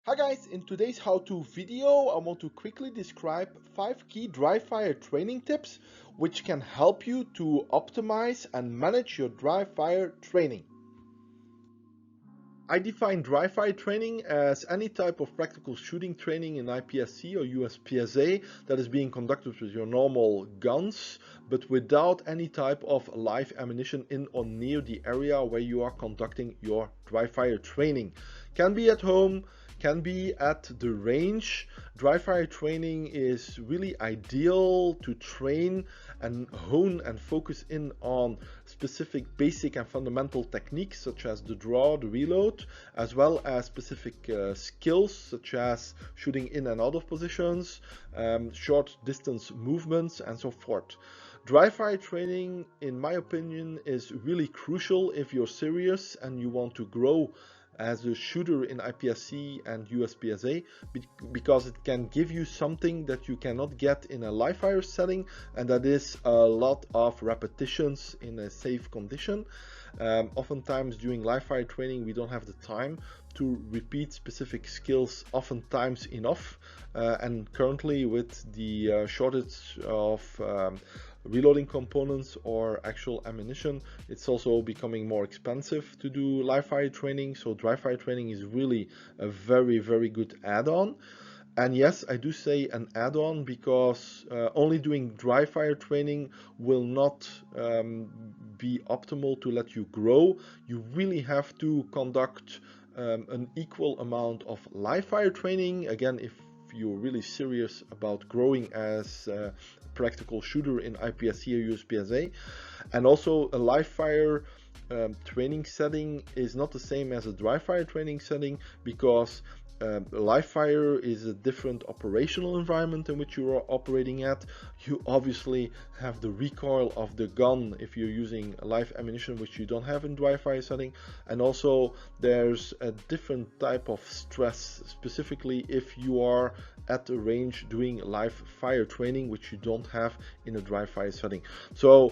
Hi guys, in today's how-to video I want to quickly describe 5 key dry fire training tips which can help you to optimize and manage your dry fire training. I define dry fire training as any type of practical shooting training in IPSC or USPSA that is being conducted with your normal guns, but without any type of live ammunition in or near the area where you are conducting your dry fire training. Can be at home, can be at the range. Dry fire training is really ideal to train and hone and focus in on specific basic and fundamental techniques such as the draw, the reload, as well as specific skills such as shooting in and out of positions, short distance movements, and so forth. Dry fire training, in my opinion, is really crucial if you're serious and you want to grow as a shooter in IPSC and USPSA, because it can give you something that you cannot get in a live fire setting, and that is a lot of repetitions in a safe condition. Oftentimes during live fire training we don't have the time to repeat specific skills oftentimes enough, and currently with the shortage of reloading components or actual ammunition, it's also becoming more expensive to do live fire training, so dry fire training is really a very good add-on. And yes, I do say an add-on because only doing dry fire training will not be optimal to let you grow. You really have to conduct an equal amount of live fire training, again, if you're really serious about growing as a practical shooter in IPSC or USPSA. And also a live fire training setting is not the same as a dry fire training setting, because live fire is a different operational environment in which you are operating at. You obviously have the recoil of the gun if you're using live ammunition, which you don't have in dry fire setting, and also there's a different type of stress, specifically if you are at the range doing live fire training, which you don't have in a dry fire setting. So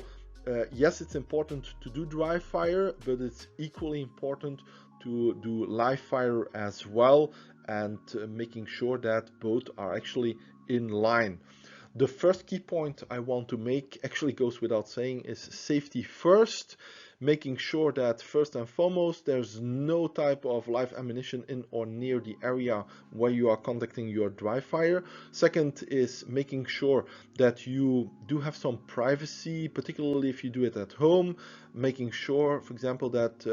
yes, it's important to do dry fire, but it's equally important to do live fire as well, and making sure that both are actually in line. The first key point I want to make actually goes without saying, is safety first, making sure that first and foremost there's no type of live ammunition in or near the area where you are conducting your dry fire. Second is making sure that you do have some privacy, particularly if you do it at home, making sure, for example, that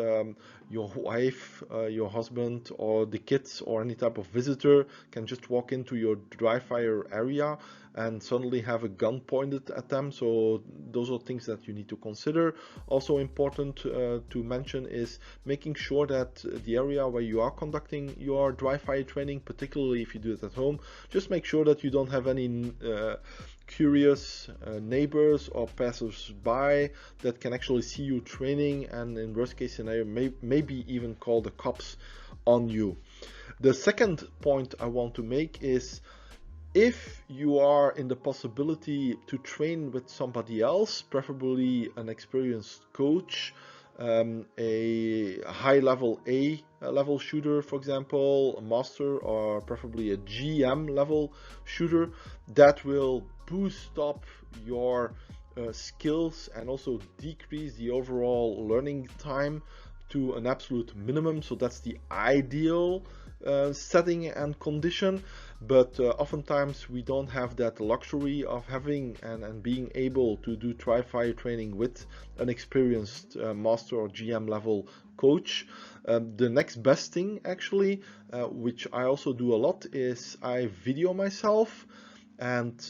your wife, your husband, or the kids or any type of visitor can just walk into your dry fire area and suddenly have a gun pointed at them. So those are things that you need to consider. Also important to mention is making sure that the area where you are conducting your dry fire training, particularly if you do it at home, just make sure that you don't have any curious neighbors or passers-by that can actually see you training, and in worst case scenario maybe even call the cops on you. The second point I want to make is, if you are in the possibility to train with somebody else, preferably an experienced coach, a high level A level shooter, for example, a master, or preferably a GM level shooter, that will boost up your skills and also decrease the overall learning time to an absolute minimum. So that's the ideal setting and condition, but oftentimes we don't have that luxury of having and being able to do dry fire training with an experienced master or GM level coach. The next best thing actually, which I also do a lot, is I video myself, and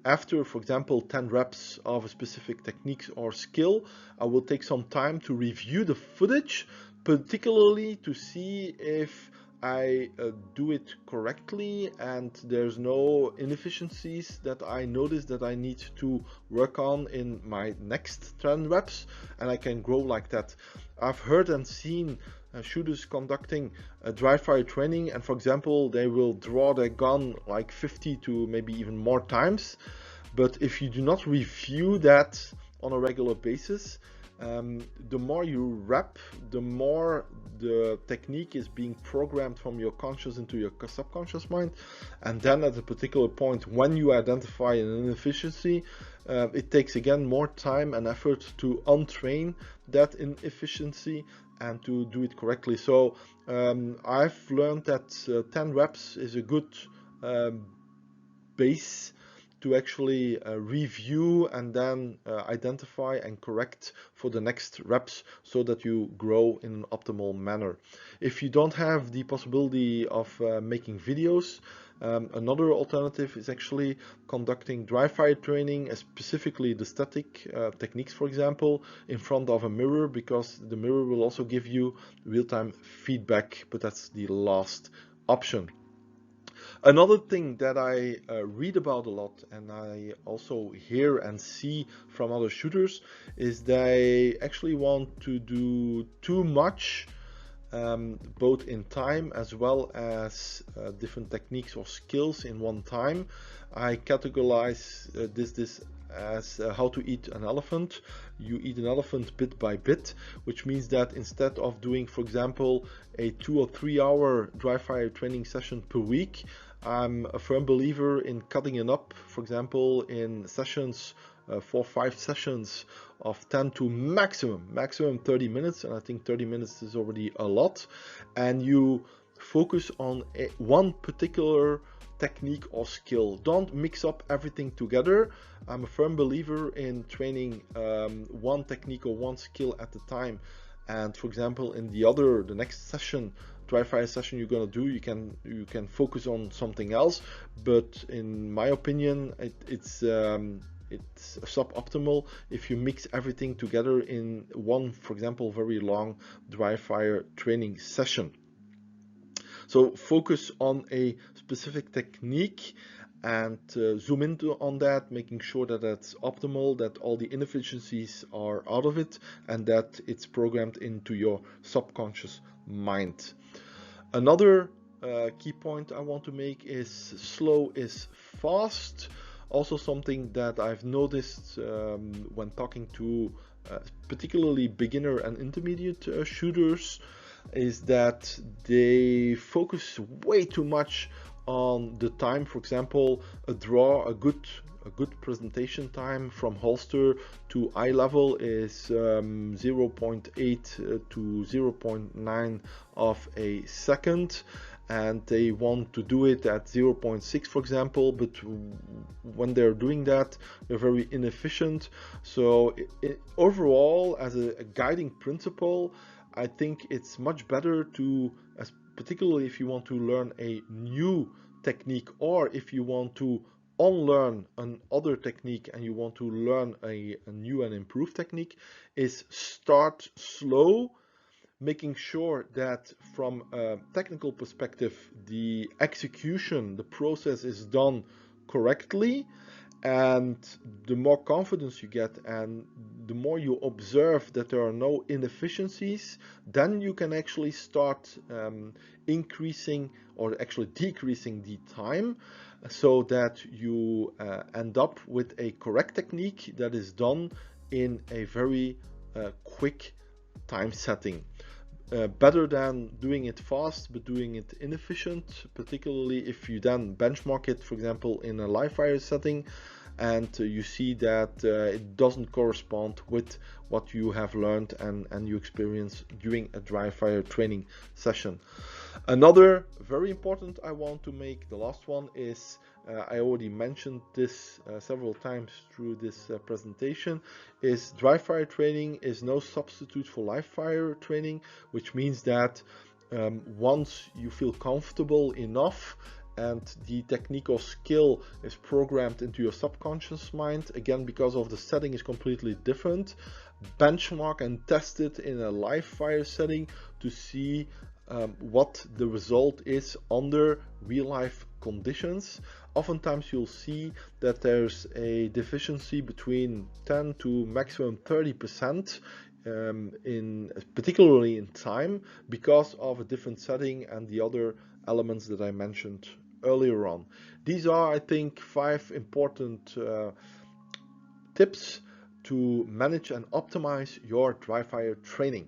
after, for example, 10 reps of a specific technique or skill, I will take some time to review the footage, particularly to see if I do it correctly and there's no inefficiencies that I notice that I need to work on in my next 10 reps, and I can grow like that. I've heard and seen shooters conducting a dry fire training, and for example they will draw their gun like 50 to maybe even more times, but if you do not review that on a regular basis, the more you rep, the more the technique is being programmed from your conscious into your subconscious mind. And then at a particular point, when you identify an inefficiency, it takes again more time and effort to untrain that inefficiency and to do it correctly. So I've learned that 10 reps is a good base to actually review and then identify and correct for the next reps so that you grow in an optimal manner. If you don't have the possibility of making videos, another alternative is actually conducting dry fire training, specifically the static techniques, for example, in front of a mirror, because the mirror will also give you real-time feedback, but that's the last option. Another thing that I read about a lot, and I also hear and see from other shooters, is they actually want to do too much, both in time as well as different techniques or skills in one time. I categorize this as how to eat an elephant. You eat an elephant bit by bit, which means that instead of doing, for example, a 2 or 3 hour dry fire training session per week, I'm a firm believer in cutting it up, for example, in sessions, 4 or 5 sessions of 10 to maximum 30 minutes, and I think 30 minutes is already a lot, and you focus on one particular technique or skill. Don't mix up everything together. I'm a firm believer in training one technique or one skill at a time, and for example, in the next session, dry fire session you're gonna do, you can focus on something else. But in my opinion, it's suboptimal if you mix everything together in one, for example, very long dry fire training session. So focus on a specific technique and zoom into on that, making sure that that's optimal, that all the inefficiencies are out of it, and that it's programmed into your subconscious mind. Another key point I want to make is slow is fast. Also something that I've noticed when talking to particularly beginner and intermediate shooters is that they focus way too much on the time. For example, a good presentation time from holster to eye level is 0.8 to 0.9 of a second, and they want to do it at 0.6, for example, but when they're doing that, they're very inefficient. So overall, as a guiding principle, I think it's much better to, particularly if you want to learn a new technique, or if you want to unlearn another technique and you want to learn a new and improved technique, is start slow, making sure that from a technical perspective, the execution, the process is done correctly. And the more confidence you get and the more you observe that there are no inefficiencies, then you can actually start increasing or actually decreasing the time, so that you end up with a correct technique that is done in a very quick time setting. Better than doing it fast but doing it inefficient, particularly if you then benchmark it, for example, in a live fire setting, and you see that it doesn't correspond with what you have learned and you experience during a dry fire training session. Another very important I want to make, the last one, is I already mentioned this several times through this presentation, is dry fire training is no substitute for live fire training, which means that once you feel comfortable enough and the technique or skill is programmed into your subconscious mind, again because of the setting is completely different, benchmark and test it in a live fire setting to see what the result is under real life conditions. Oftentimes you'll see that there's a deficiency between 10 to maximum 30% particularly in time, because of a different setting and the other elements that I mentioned earlier on. These are, I think, 5 important tips to manage and optimize your dry fire training.